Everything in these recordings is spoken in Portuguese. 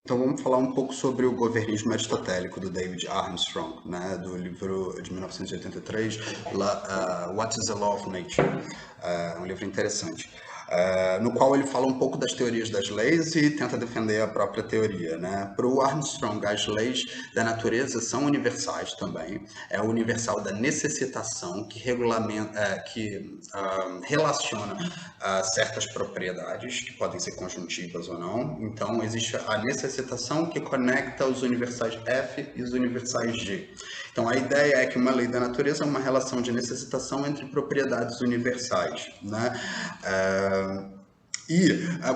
Então vamos falar um pouco sobre o governismo aristotélico do David Armstrong, né, do livro de 1983, What is the Law of Nature? Um livro interessante, no qual ele fala um pouco das teorias das leis e tenta defender a própria teoria, né? Para o Armstrong, as leis da natureza são universais também. É o universal da necessitação que regulamenta, relaciona certas propriedades que podem ser conjuntivas ou não. Então existe a necessitação que conecta os universais F e os universais G. Então a ideia é que uma lei da natureza é uma relação de necessitação entre propriedades universais, né?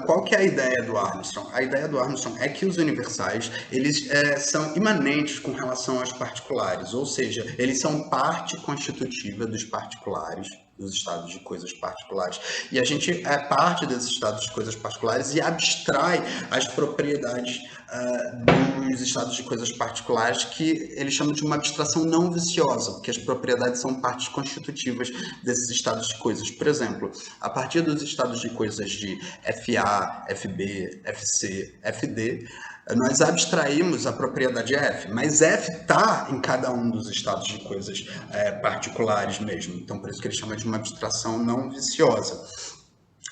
Qual que é a ideia do Armstrong? A ideia do Armstrong é que os universais, eles são imanentes com relação aos particulares, ou seja, eles são parte constitutiva dos particulares, dos estados de coisas particulares. E a gente é parte desses estados de coisas particulares e abstrai as propriedades dos estados de coisas particulares, que eles chamam de uma abstração não viciosa, porque as propriedades são partes constitutivas desses estados de coisas. Por exemplo, a partir dos estados de coisas de FA, FB, FC, FD, nós abstraímos a propriedade F, mas F está em cada um dos estados de coisas particulares mesmo. Então, por isso que ele chama de uma abstração não viciosa.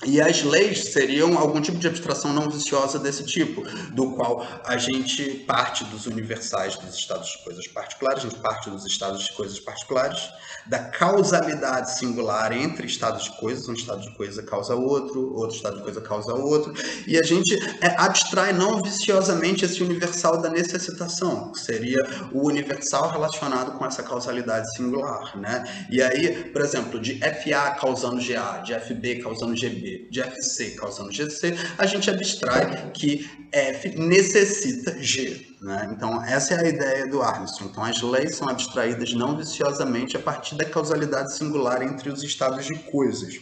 E as leis seriam algum tipo de abstração não viciosa desse tipo, do qual a gente parte dos universais dos estados de coisas particulares, a gente parte dos estados de coisas particulares, da causalidade singular entre estados de coisas, um estado de coisa causa outro, outro estado de coisa causa outro, e a gente abstrai não viciosamente esse universal da necessitação, que seria o universal relacionado com essa causalidade singular, né? E aí, por exemplo, de FA causando GA, de FB causando GB, de FC causando GC, a gente abstrai que F necessita G. Né? Então, essa é a ideia do Armstrong. Então, as leis são abstraídas não viciosamente a partir da causalidade singular entre os estados de coisas.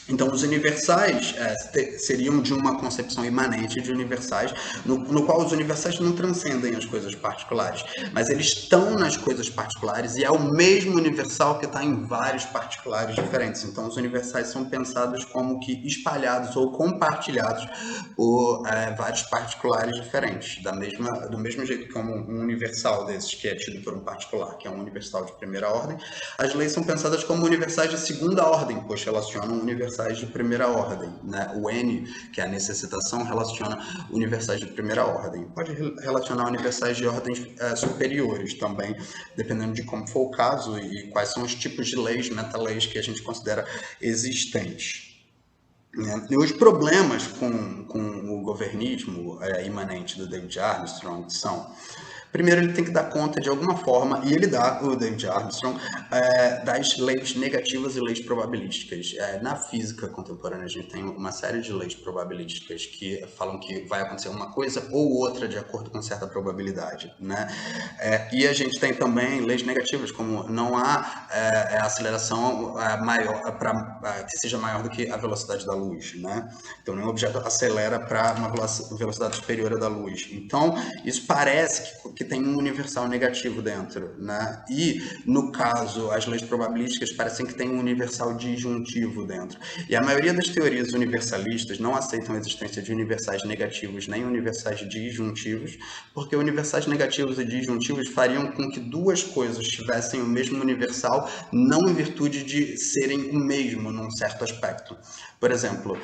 Então, os universais seriam de uma concepção imanente de universais, no qual os universais não transcendem as coisas particulares, mas eles estão nas coisas particulares e é o mesmo universal que está em vários particulares diferentes. Então, os universais são pensados como que espalhados ou compartilhados por vários particulares diferentes, do mesmo jeito que um universal desses que é tido por um particular, que é um universal de primeira ordem, as leis são pensadas como universais de segunda ordem, pois relacionam universais de primeira ordem, né? O N, que é a necessitação, relaciona universais de primeira ordem. Pode relacionar universais de ordens superiores também, dependendo de como for o caso e quais são os tipos de leis, metaleis que a gente considera existentes. E os problemas com o governismo imanente do David Armstrong são: primeiro, ele tem que dar conta de alguma forma, e ele dá, o David Armstrong, das leis negativas e leis probabilísticas. Na física contemporânea, a gente tem uma série de leis probabilísticas que falam que vai acontecer uma coisa ou outra de acordo com certa probabilidade, né? E a gente tem também leis negativas, como não há aceleração maior que seja maior do que a velocidade da luz, né? Então, nenhum objeto acelera para uma velocidade superior à da luz. Então, isso parece que tem um universal negativo dentro, né? E, no caso, as leis probabilísticas parecem que tem um universal disjuntivo dentro. E a maioria das teorias universalistas não aceitam a existência de universais negativos nem universais disjuntivos, porque universais negativos e disjuntivos fariam com que duas coisas tivessem o mesmo universal, não em virtude de serem o mesmo num certo aspecto. Por exemplo,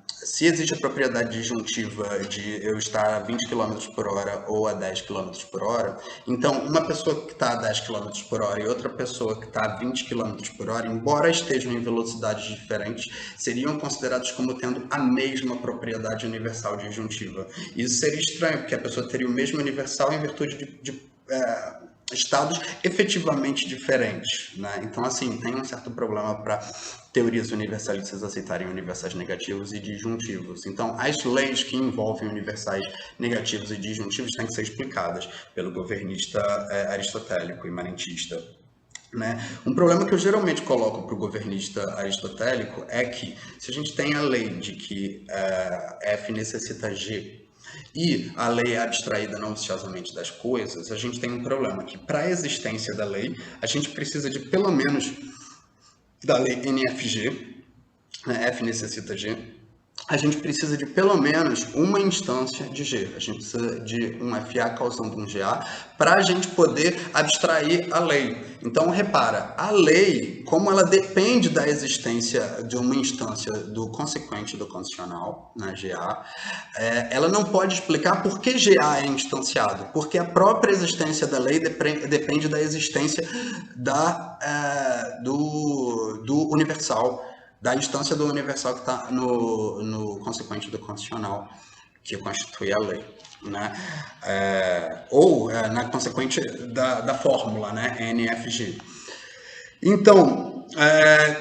se existe a propriedade disjuntiva de eu estar a 20 km por hora ou a 10 km por hora, então uma pessoa que está a 10 km por hora e outra pessoa que está a 20 km por hora, embora estejam em velocidades diferentes, seriam considerados como tendo a mesma propriedade universal disjuntiva. Isso seria estranho, porque a pessoa teria o mesmo universal em virtude de estados efetivamente diferentes, né? Então, assim, tem um certo problema para teorias universalistas aceitarem universais negativos e disjuntivos. Então, as leis que envolvem universais negativos e disjuntivos têm que ser explicadas pelo governista aristotélico, imanentista. Né? Um problema que eu geralmente coloco para o governista aristotélico é que, se a gente tem a lei de que F necessita G, e a lei é abstraída não viciosamente das coisas, a gente tem um problema que, para a existência da lei, a gente precisa de pelo menos da lei NFG, né? F necessita G, a gente precisa de pelo menos uma instância de G. A gente precisa de um FA causando um GA para a gente poder abstrair a lei. Então, repara, a lei, como ela depende da existência de uma instância do consequente do condicional, né, GA, ela não pode explicar por que GA é instanciado, porque a própria existência da lei depende da existência do universal, da instância do universal que está no consequente do condicional, que constitui a lei. Né? Na consequente da fórmula, né? NFG. Então,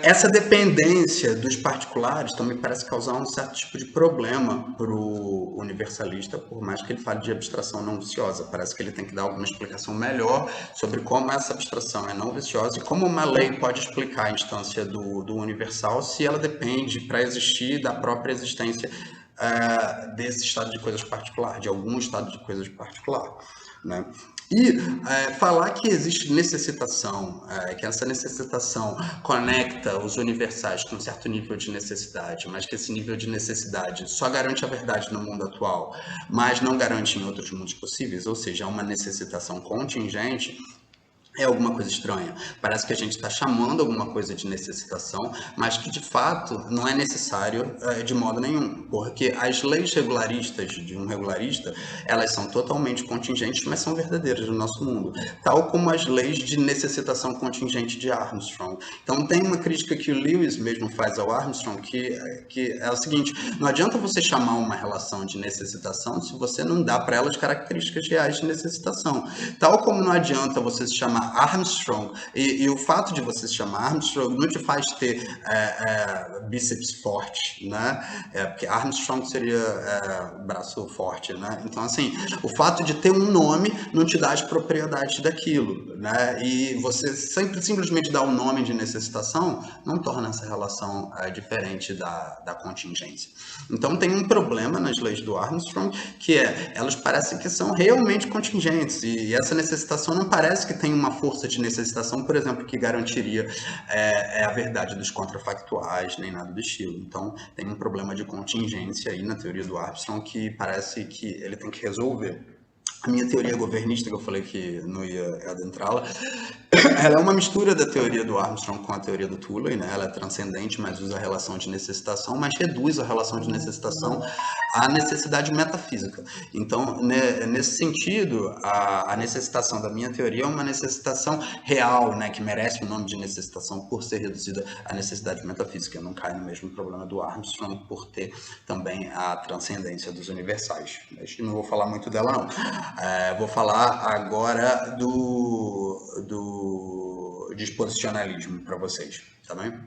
essa dependência dos particulares também parece causar um certo tipo de problema para o universalista, por mais que ele fale de abstração não viciosa. Parece que ele tem que dar alguma explicação melhor sobre como essa abstração é não viciosa e como uma lei pode explicar a instância do universal se ela depende, para existir, da própria existência desse estado de coisas particular, de algum estado de coisas particular. Né? E falar que existe necessitação, que essa necessitação conecta os universais com um certo nível de necessidade, mas que esse nível de necessidade só garante a verdade no mundo atual, mas não garante em outros mundos possíveis, ou seja, é uma necessitação contingente, é alguma coisa estranha. Parece que a gente está chamando alguma coisa de necessitação, mas que de fato não é necessário de modo nenhum, porque as leis regularistas de um regularista, elas são totalmente contingentes, mas são verdadeiras no nosso mundo, tal como as leis de necessitação contingente de Armstrong. Então tem uma crítica que o Lewis mesmo faz ao Armstrong, que é o seguinte: não adianta você chamar uma relação de necessitação se você não dá para ela as características reais de necessitação. Tal como não adianta você se chamar Armstrong, e o fato de você se chamar Armstrong não te faz ter bíceps forte, né? Porque Armstrong seria braço forte, né? Então, assim, o fato de ter um nome não te dá as propriedades daquilo, né? E você simplesmente dar o nome de necessitação não torna essa relação diferente da contingência. Então, tem um problema nas leis do Armstrong, que elas parecem que são realmente contingentes, e essa necessitação não parece que tem uma força de necessitação, por exemplo, que garantiria a verdade dos contrafactuais, nem nada do estilo. Então, tem um problema de contingência aí na teoria do Armstrong que parece que ele tem que resolver. A minha teoria governista, que eu falei que não ia adentrá-la, ela é uma mistura da teoria do Armstrong com a teoria do Tuley, né? Ela é transcendente, mas usa a relação de necessitação, mas reduz a relação de necessitação à necessidade metafísica. Então, nesse sentido, a necessitação da minha teoria é uma necessitação real, né? Que merece o nome de necessitação por ser reduzida à necessidade metafísica. Não cai no mesmo problema do Armstrong por ter também a transcendência dos universais. Mas não vou falar muito dela, não. Vou falar agora do disposicionalismo para vocês, tá bem?